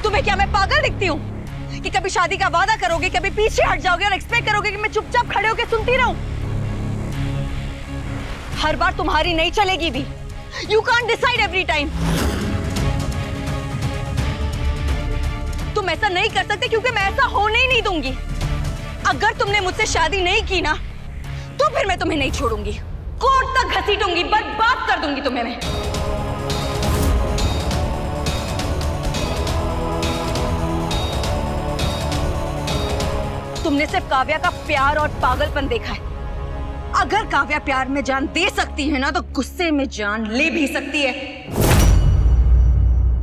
तुम्हें क्या मैं पागल दिखती हूँ कि कभी शादी का वादा करोगे, कभी पीछे हट जाओगे और एक्सपेक्ट करोगे कि मैं चुपचाप खड़े होकर सुनती रहूं? हर बार तुम्हारी नहीं चलेगी भी। You can't decide every time. तुम ऐसा नहीं कर सकते क्योंकि मैं ऐसा होने ही नहीं दूंगी। अगर तुमने मुझसे शादी नहीं की ना तो फिर मैं तुम्हें नहीं छोड़ूंगी, कोर्ट तक घसीटूंगी, बर्बाद कर दूंगी तुम्हें मैं। तुमने सिर्फ काव्या का प्यार और पागलपन देखा है। अगर काव्या प्यार में जान दे सकती है ना तो गुस्से में जान ले भी सकती है।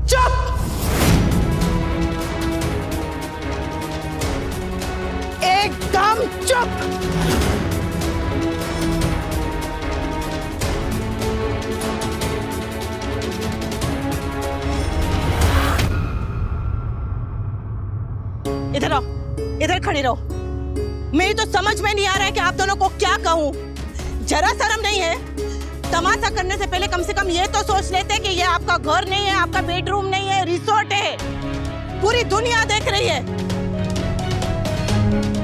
चुप! एकदम चुप! इधर आओ, इधर खड़ी रहो। मेरी तो समझ में नहीं आ रहा है कि आप दोनों को क्या कहूं। जरा शर्म नहीं है? तमाशा करने से पहले कम से कम ये तो सोच लेते कि ये आपका घर नहीं है, आपका बेडरूम नहीं है, रिसोर्ट है। पूरी दुनिया देख रही है।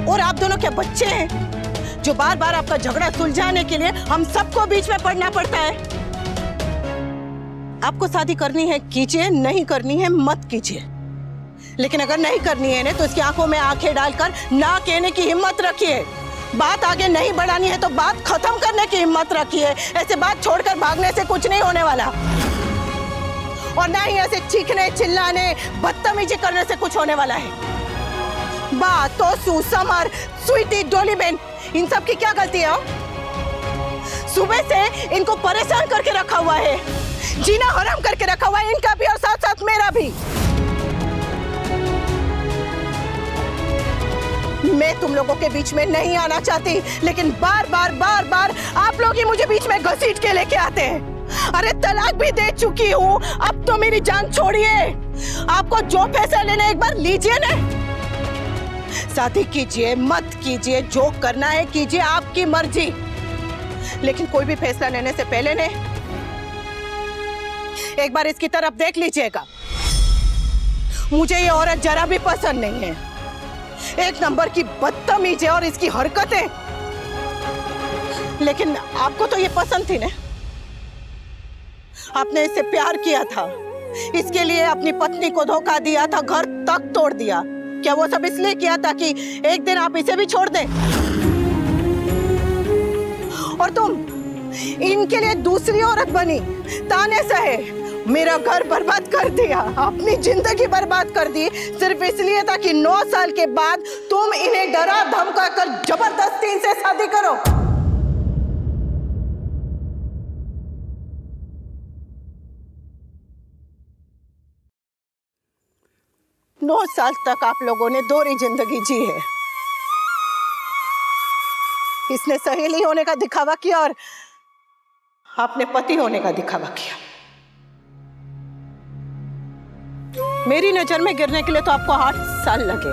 और आप दोनों के बच्चे हैं जो बार बार आपका झगड़ा सुलझाने के लिए हम सबको बीच में पड़ना पड़ता है। आपको शादी करनी है कीजिए, नहीं करनी है मत कीजिए। लेकिन अगर नहीं करनी है ना तो इसकी आंखों में आंखें डालकर ना कहने की हिम्मत रखिए। बात आगे नहीं बढ़ानी है तो बात खत्म करने की हिम्मत रखिए। ऐसे बात छोड़कर भागने से कुछ नहीं होने वाला, और ना ही ऐसे चीखने चिल्लाने बदतमीजी करने से कुछ होने वाला है। बात तो सुसमर, स्वीटी, डोली बहन, इन सब की क्या गलती है? सुबह से इनको परेशान करके रखा हुआ है, जीना हराम करके रखा हुआ है इनका भी और साथ साथ मेरा भी। मैं तुम लोगों के बीच में नहीं आना चाहती, लेकिन बार बार आप लोग ही मुझे बीच में घसीट के लेके आते हैं। अरे तलाक भी दे चुकी हूँ, अब तो मेरी जान छोड़िए। आपको जो फैसला लेना एक बार लीजिए ना। शादी कीजिए मत कीजिए, जो करना है कीजिए, आपकी मर्जी। लेकिन कोई भी फैसला लेने से पहले ने एक बार इसकी तरफ देख लीजिएगा। मुझे ये औरत जरा भी पसंद नहीं है। एक नंबर की बदतमीज है और इसकी हरकतें। लेकिन आपको तो ये पसंद थी ना? आपने इससे प्यार किया था, इसके लिए अपनी पत्नी को धोखा दिया था, घर तक तोड़ दिया। क्या वो सब इसलिए किया था कि एक दिन आप इसे भी छोड़ दें? और तुम इनके लिए दूसरी औरत बनी, ताने सहे, मेरा घर बर्बाद कर दिया, अपनी जिंदगी बर्बाद कर दी, सिर्फ इसलिए था कि 9 साल के बाद तुम इन्हें डरा धमका कर जबरदस्ती इनसे शादी करो। 9 साल तक आप लोगों ने दोहरी जिंदगी जी है। इसने सहेली होने का दिखावा किया और आपने पति होने का दिखावा किया। मेरी नजर में गिरने के लिए तो आपको 8 साल लगे,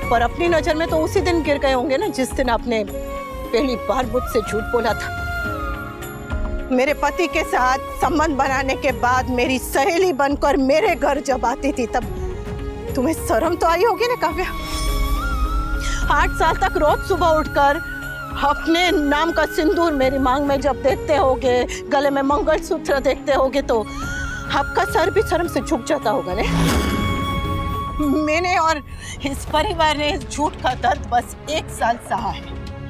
पर अपनी नजर में तो उसी दिन गिर गए होंगे ना जिस दिन आपने पहली बार मुझसे झूठ बोला था। मेरे पति के साथ संबंध बनाने के बाद मेरी सहेली बनकर मेरे घर जब आती थी तब तुम्हें शर्म तो आई होगी ना काव्या? 8 साल तक रोज सुबह उठकर अपने नाम का सिंदूर मेरी मांग में जब देखते होगे, गले में मंगलसूत्र देखते होगे तो आपका सर भी शर्म से झुक जाता होगा ना? मैंने और इस परिवार ने इस झूठ का दर्द बस 1 साल सहा है,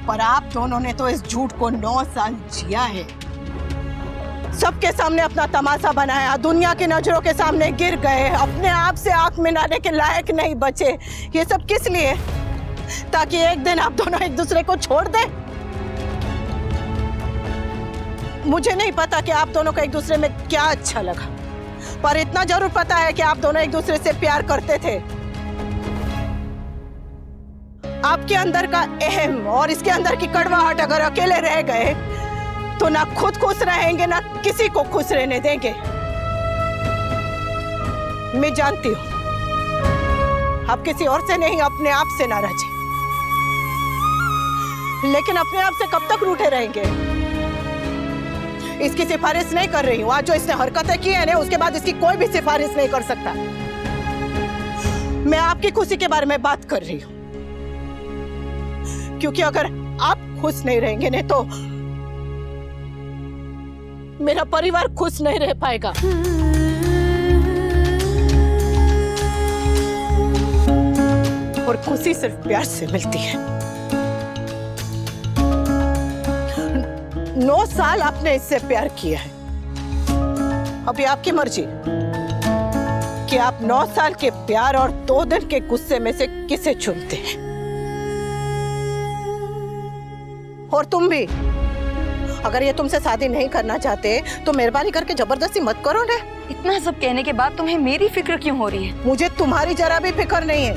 पर आप दोनों ने तो इस झूठ को 9 साल जिया है। सबके सामने अपना तमाशा बनाया, दुनिया की नजरों के सामने गिर गए, अपने आप से आंख मिलाने के लायक नहीं बचे। ये सब किस लिए? ताकि एक दिन आप दोनों एक दूसरे को छोड़ दें। मुझे नहीं पता कि आप दोनों को एक दूसरे में क्या अच्छा लगा, पर इतना जरूर पता है कि आप दोनों एक दूसरे से प्यार करते थे। आपके अंदर का अहम और इसके अंदर की कड़वाहट अगर अकेले रह गए तो ना खुद खुश रहेंगे ना किसी को खुश रहने देंगे। मैं जानती हूं आप किसी और से नहीं अपने आप से नाराज हैं, लेकिन अपने आप से कब तक रूठे रहेंगे? इसकी सिफारिश नहीं कर रही हूँ। आज जो इसने हरकतें की है ना, उसके बाद इसकी कोई भी सिफारिश नहीं कर सकता। मैं आपकी खुशी के बारे में बात कर रही हूँ, क्योंकि अगर आप खुश नहीं रहेंगे ना तो मेरा परिवार खुश नहीं रह पाएगा। और खुशी सिर्फ प्यार से मिलती है। 9 साल आपने इससे प्यार किया है, अभी आपकी मर्जी कि आप 9 साल के प्यार और 2 दिन के गुस्से में से किसे चुनते हैं। और तुम भी, अगर ये तुमसे शादी नहीं करना चाहते तो मेहरबानी करके जबरदस्ती मत करो ना। इतना सब कहने के बाद तुम्हें मेरी फिक्र क्यों हो रही है? मुझे तुम्हारी जरा भी फिक्र नहीं है।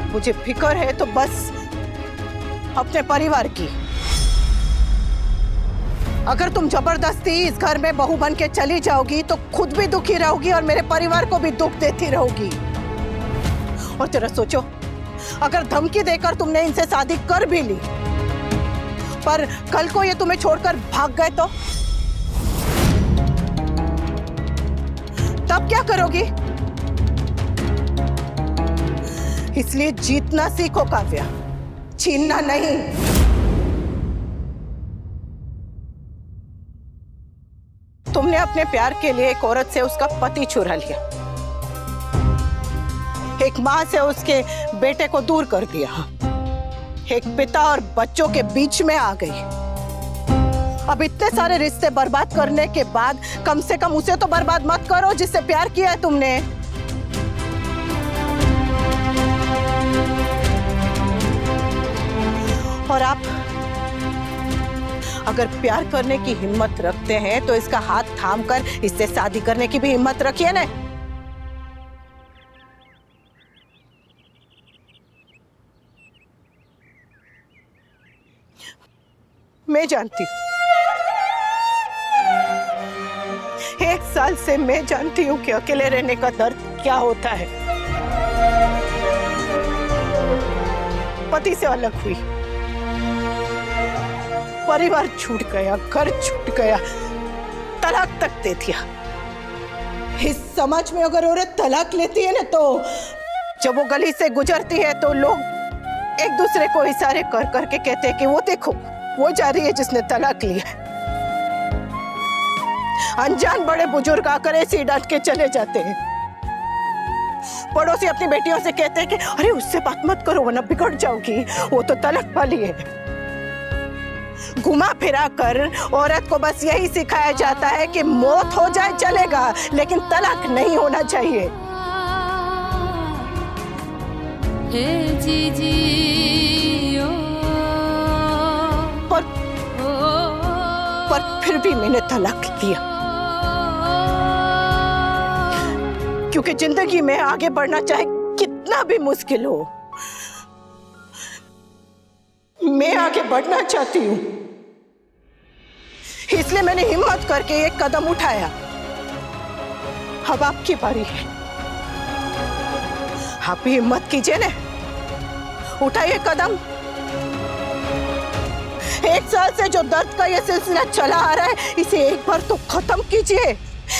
मुझे फिक्र है तो बस अपने परिवार की। अगर तुम जबरदस्ती इस घर में बहू बन के चली जाओगी तो खुद भी दुखी रहोगी और मेरे परिवार को भी दुख देती रहोगी। और जरा सोचो, अगर धमकी देकर तुमने इनसे शादी कर भी ली, पर कल को ये तुम्हें छोड़कर भाग गए तो तब क्या करोगी? इसलिए जीतना सीखो काव्या, छीनना नहीं। तुमने अपने प्यार के लिए एक औरत से उसका पति चुरा लिया, एक मां से उसके बेटे को दूर कर दिया, एक पिता और बच्चों के बीच में आ गई। अब इतने सारे रिश्ते बर्बाद करने के बाद कम से कम उसे तो बर्बाद मत करो जिससे प्यार किया है तुमने। और आप अगर प्यार करने की हिम्मत रखते हैं तो इसका हाथ थामकर इससे शादी करने की भी हिम्मत रखिए ना। मैं जानती हूँ, 1 साल से मैं जानती हूँ कि अकेले रहने का दर्द क्या होता है। पति से अलग हुई, परिवार छूट गया, घर छूट गया, तलाक तक दे दिया। इस समाज में अगर औरत तलाक लेती है ना तो जब वो गली से गुजरती है तो लोग एक दूसरे को इशारे कर करके कहते हैं कि वो देखो वो जा रही है जिसने तलाक लिया। अनजान बड़े बुजुर्ग आकर ऐसे डांट के चले जाते हैं। पड़ोसी अपनी बेटियों से कहते हैं कि अरे उससे बात मत करो वरना बिगड़ जाओगी, वो तो तलाक वाली है। घुमा फिरा कर औरत को बस यही सिखाया जाता है कि मौत हो जाए चलेगा लेकिन तलाक नहीं होना चाहिए। पर फिर भी मैंने तलाक दिया क्योंकि जिंदगी में आगे बढ़ना चाहे कितना भी मुश्किल हो, मैं आगे बढ़ना चाहती हूँ। इसलिए मैंने हिम्मत करके एक कदम उठाया। अब आपकी बारी है, आप भी हिम्मत कीजिए ना, उठाइए कदम। 1 साल से जो दर्द का ये सिलसिला चला आ रहा है इसे एक बार तो खत्म कीजिए,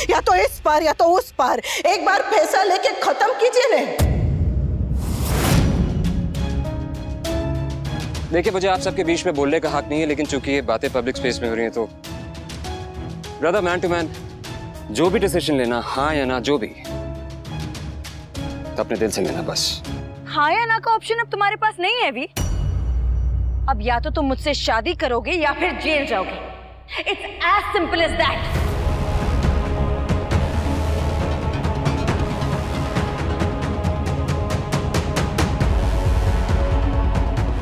या तो इस पार या तो उस पार, एक बार फैसला लेके खत्म कीजिए ना। देखिए, मुझे आप सबके बीच में बोलने का हक नहीं है, लेकिन चूंकि ये बातें पब्लिक स्पेस में हो रही हैं तो ब्रदर, मैन टू मैन जो भी डिसीजन लेना, हाँ या ना, जो भी, तो अपने दिल से लेना बस। हाँ या ना का ऑप्शन अब तुम्हारे पास नहीं है भी। अब या तो तुम मुझसे शादी करोगे या फिर जेल जाओगे। It's as simple as that.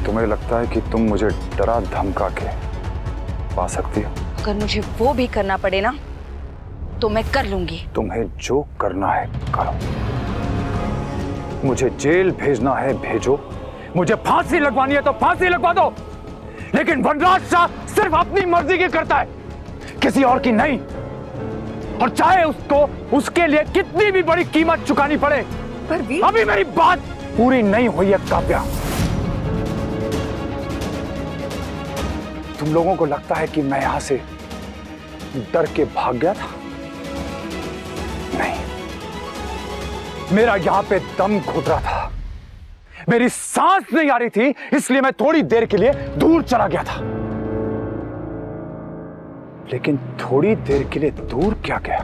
तुम्हें लगता है कि तुम मुझे डरा धमका के पा सकती हो? अगर मुझे वो भी करना पड़े ना तो मैं कर लूंगी। तुम्हें जो करना है करो। मुझे जेल भेजना है भेजो, मुझे फांसी लगवानी है तो फांसी लगवा दो, लेकिन वनराज शाह सिर्फ अपनी मर्जी की करता है, किसी और की नहीं। और चाहे उसको उसके लिए कितनी भी बड़ी कीमत चुकानी पड़े। पर भी अभी मेरी बात पूरी नहीं हुई है काव्या। तुम लोगों को लगता है कि मैं यहां से डर के भाग गया था? नहीं, मेरा यहां पे दम घुट रहा था, मेरी सांस नहीं आ रही थी, इसलिए मैं थोड़ी देर के लिए दूर चला गया था। लेकिन थोड़ी देर के लिए दूर क्या गया,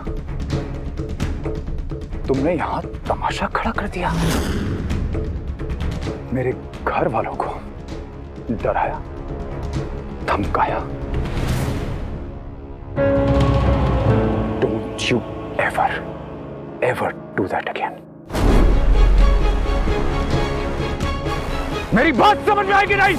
तुमने यहां तमाशा खड़ा कर दिया, मेरे घर वालों को डराया, धमकाया। Don't you ever do that again. मेरी बात समझ में आएगी नहीं?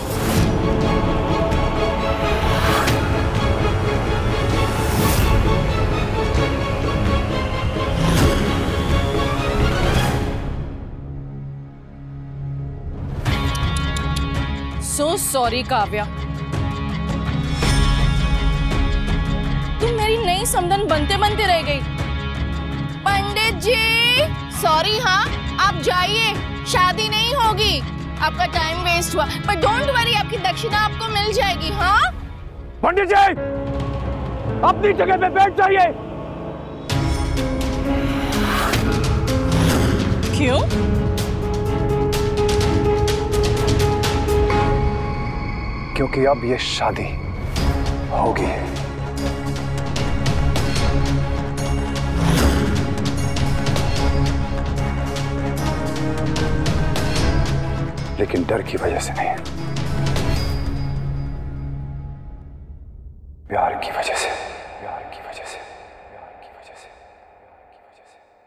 So sorry काव्या, तुम मेरी नई समधन बनते बनते रह गई। पंडित जी सॉरी, हाँ आप जाइए, शादी नहीं होगी, आपका टाइम वेस्ट हुआ, पर डोंट वरी, आपकी दक्षिणा आपको मिल जाएगी। हाँ पंडित जी अपनी जगह पे बैठ जाइए। क्यों? क्योंकि अब ये शादी होगी। लेकिन डर की वजह से नहीं, प्यार की वजह से, प्यार की वजह से, प्यार की वजह से, प्यार की वजह से।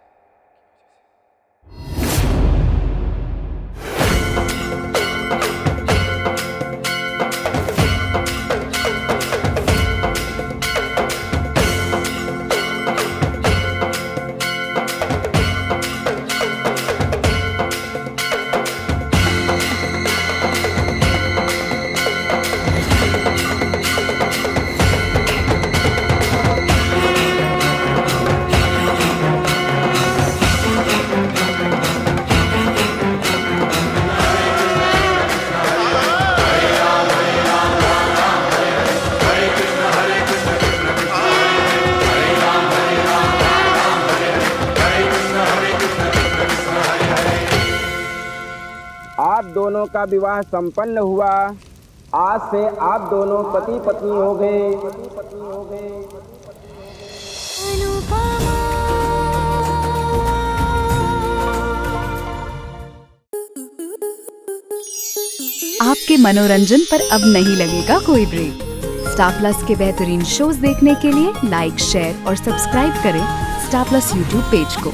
आप दोनों का विवाह संपन्न हुआ। आज से आप दोनों पति पत्नी हो गए। आपके मनोरंजन पर अब नहीं लगेगा कोई ब्रेक। स्टार प्लस के बेहतरीन शोज देखने के लिए लाइक, शेयर और सब्सक्राइब करें स्टार प्लस यूट्यूब पेज को।